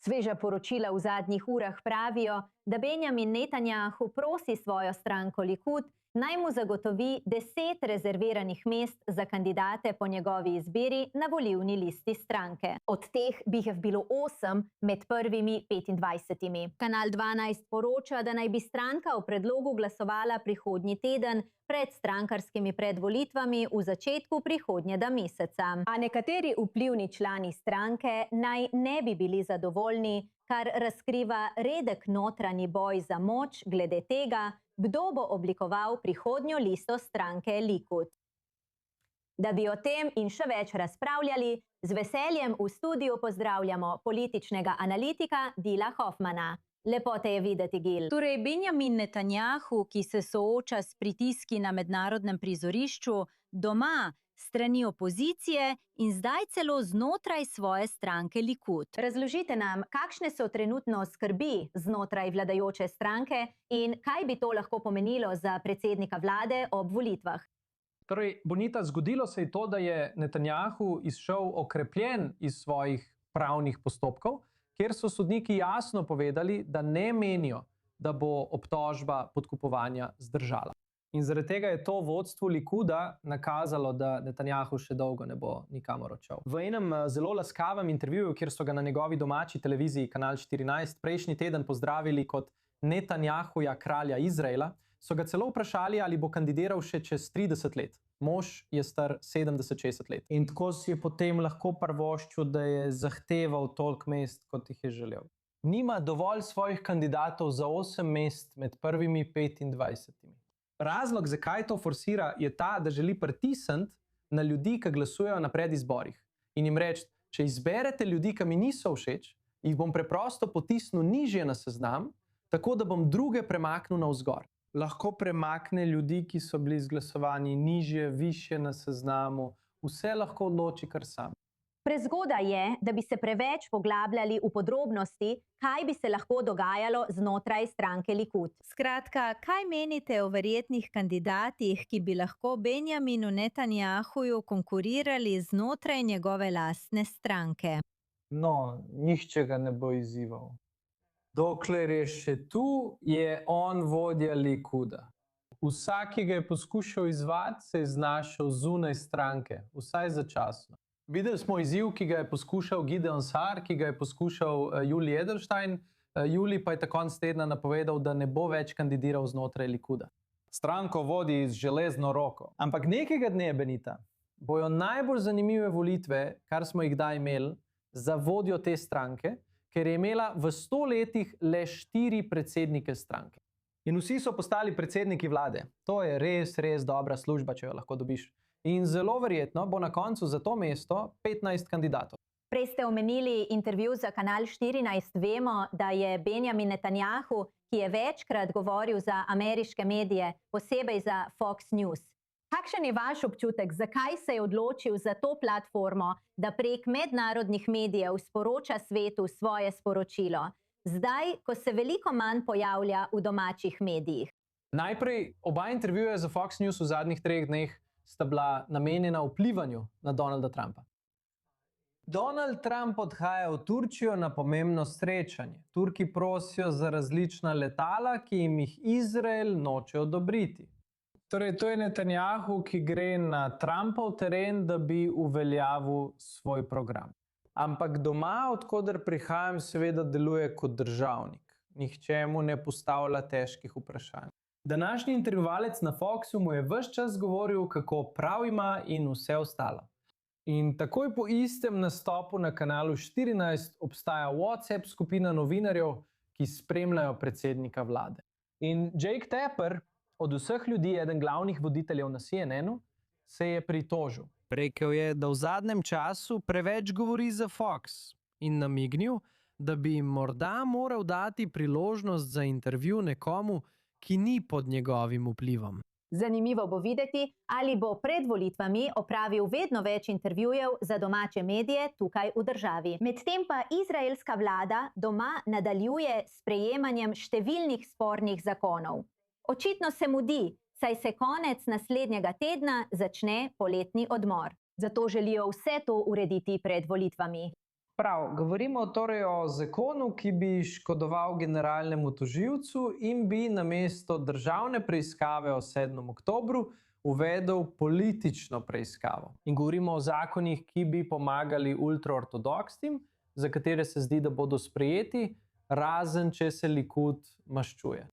Sveža poročila v zadnjih urah pravijo, da Benjamin Netanjahu prosi svojo stranko Likud, naj mu zagotovi 10 rezerviranih mest za kandidate po njegovi izbiri na volilni listi stranke. Od teh bi jih bilo 8 med prvimi 25. Kanal 12 poroča, da naj bi stranka o predlogu glasovala prihodnji teden pred strankarskimi predvolitvami v začetku prihodnjega meseca. A nekateri vplivni člani stranke naj ne bi bili zadovoljni, kar razkriva redek notranji boj za moč glede tega, kdo bo oblikoval prihodnjo listo stranke Likud. Da bi o tem in še več razpravljali, z veseljem v studiu pozdravljamo političnega analitika Gila Hoffmana. Lepo te je videti, Gil. Torej, Benjamin Netanjahu, ki se sooča s pritiski na mednarodnem prizorišču, doma strani opozicije in zdaj celo znotraj svoje stranke Likud. Razložite nam, kakšne so trenutno skrbi znotraj vladajoče stranke in kaj bi to lahko pomenilo za predsednika vlade ob volitvah. Torej, Bonita, zgodilo se je to, da je Netanjahu izšel okrepljen iz svojih pravnih postopkov, kjer so sodniki jasno povedali, da ne menijo, da bo obtožba podkupovanja zdržala. In zaradi tega je to vodstvo Likuda nakazalo, da Netanjahu še dolgo ne bo nikamor odšel. V enem zelo laskavem intervjuju, kjer so ga na njegovi domači televiziji Kanal 14 prejšnji teden pozdravili kot Netanjahuja kralja Izraela, so ga celo vprašali, ali bo kandidiral še čez 30 let. Mož je star 70-60 let. In tako si je potem lahko privoščil, da je zahteval toliko mest, kot jih je želel. Nima dovolj svojih kandidatov za 8 mest med prvimi 25. Razlog, zakaj to forsira, je ta, da želi pritisniti na ljudi, ki glasujejo na predizborih. In jim reči, če izberete ljudi, ki mi niso všeč, jih bom preprosto potisnil nižje na seznam, tako da bom druge premaknil navzgor. Lahko premakne ljudi, ki so bili izglasovani nižje, višje na seznamu, vse lahko odloči kar sam. Prezgodaj je, da bi se preveč poglabljali v podrobnosti, kaj bi se lahko dogajalo znotraj stranke Likud. Skratka, kaj menite o verjetnih kandidatih, ki bi lahko Benjaminu Netanjahuju konkurirali znotraj njegove lastne stranke? No, nihče ga ne bo izzival. Dokler je še tu, je on vodja Likuda. Vsak, ki ga je poskušal izzvati, se je znašel zunaj stranke, vsaj začasno. Videli smo izziv, ki ga je poskušal Gideon Saar, ki ga je poskušal Julij Edelstein. Julij pa je ta konec tedna napovedal, da ne bo več kandidiral znotraj Likuda. Stranko vodi z železno roko. Ampak nekega dne, Benita, bojo najbolj zanimive volitve, kar smo jih kdaj imeli, za vodjo te stranke, ker je imela v 100 letih le 4 predsednike stranke. In vsi so postali predsedniki vlade. To je res, res dobra služba, če jo lahko dobiš. In zelo verjetno bo na koncu za to mesto 15 kandidatov. Prej ste omenili intervju za Kanal 14. Vemo, da je Benjamin Netanjahu, ki je večkrat govoril za ameriške medije, posebej za Fox News. Kakšen je vaš občutek, zakaj se je odločil za to platformo, da prek mednarodnih medijev sporoča svetu svoje sporočilo, zdaj, ko se veliko manj pojavlja v domačih medijih? Najprej, oba intervjuja za Fox News v zadnjih 3 dneh sta bila namenjena vplivanju na Donalda Trumpa. Donald Trump odhaja v Turčijo na pomembno srečanje. Turki prosijo za različna letala, ki jim jih Izrael noče odobriti. Torej, to je Netanjahu, ki gre na Trumpov teren, da bi uveljavil svoj program. Ampak doma, od koder prihajam, seveda deluje kot državnik. Nihče mu ne postavlja težkih vprašanj. Današnji intervjuvalec na Foxu mu je ves čas govoril, kako prav ima in vse ostalo. In takoj po istem nastopu na Kanalu 14 obstaja WhatsApp skupina novinarjev, ki spremljajo predsednika vlade. In Jake Tapper, od vseh ljudi eden glavnih voditeljev na CNN-u, se je pritožil. Rekel je, da v zadnjem času preveč govori za Fox in namignil, da bi jim morda moral dati priložnost za intervju nekomu, ki ni pod njegovim vplivom. Zanimivo bo videti, ali bo pred volitvami opravil vedno več intervjujev za domače medije tukaj v državi. Medtem pa izraelska vlada doma nadaljuje s sprejemanjem številnih spornih zakonov. Očitno se mudi, saj se konec naslednjega tedna začne poletni odmor. Zato želijo vse to urediti pred volitvami. Prav, govorimo torej o zakonu, ki bi škodoval generalnemu tožilcu in bi namesto državne preiskave o 7. oktobru uvedel politično preiskavo. In govorimo o zakonih, ki bi pomagali ultraortodoksnim, za katere se zdi, da bodo sprejeti, razen če se Likud maščuje.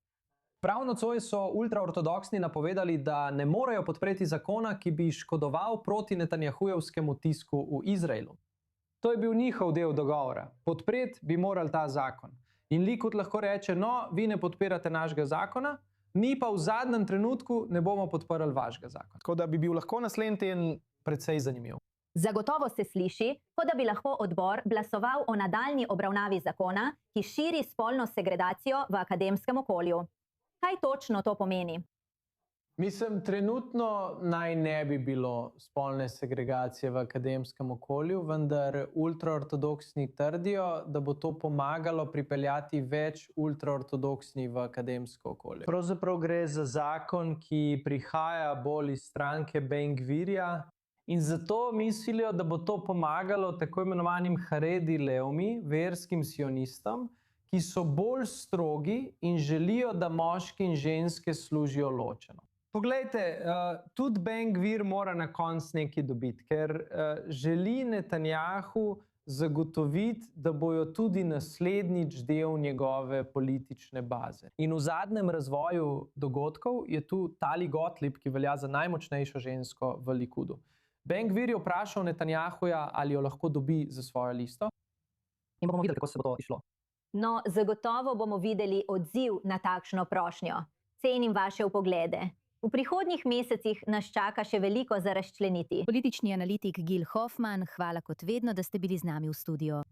Prav nocoj so ultraortodoksni napovedali, da ne morejo podpreti zakona, ki bi škodoval proti Netanjahujevskemu tisku v Izraelu. To je bil njihov del dogovora. Podpreti bi morali ta zakon. In Likud lahko reče, no, vi ne podpirate našega zakona, mi pa v zadnjem trenutku ne bomo podprli vašega zakona. Tako da bi bil lahko naslednji teden precej zanimiv. Zagotovo se sliši, kot da bi lahko odbor glasoval o nadaljnji obravnavi zakona, ki širi spolno segregacijo v akademskem okolju. Kaj točno to pomeni? Mislim, trenutno naj ne bi bilo spolne segregacije v akademskem okolju, vendar ultraortodoksni trdijo, da bo to pomagalo pripeljati več ultraortodoksnih v akademsko okolje. Pravzaprav gre za zakon, ki prihaja bolj iz stranke Ben-Gvirja in zato mislijo, da bo to pomagalo tako imenovanim Haredi Leumi, verskim sionistom, ki so bolj strogi in želijo, da moški in ženske služijo ločeno. Poglejte, tudi Ben-Gvir mora na koncu nekaj dobiti, ker želi Netanjahu zagotoviti, da bojo tudi naslednjič del njegove politične baze. In v zadnjem razvoju dogodkov je tu Tali Gottlieb, ki velja za najmočnejšo žensko v Likudu. Ben-Gvir je vprašal Netanjahuja, ali jo lahko dobi za svojo listo. In bomo videli, kako se bo to išlo. No, zagotovo bomo videli odziv na takšno prošnjo. Cenim vaše vpoglede. V prihodnjih mesecih nas čaka še veliko za razčleniti. Politični analitik Gil Hoffman, hvala kot vedno, da ste bili z nami v studiu.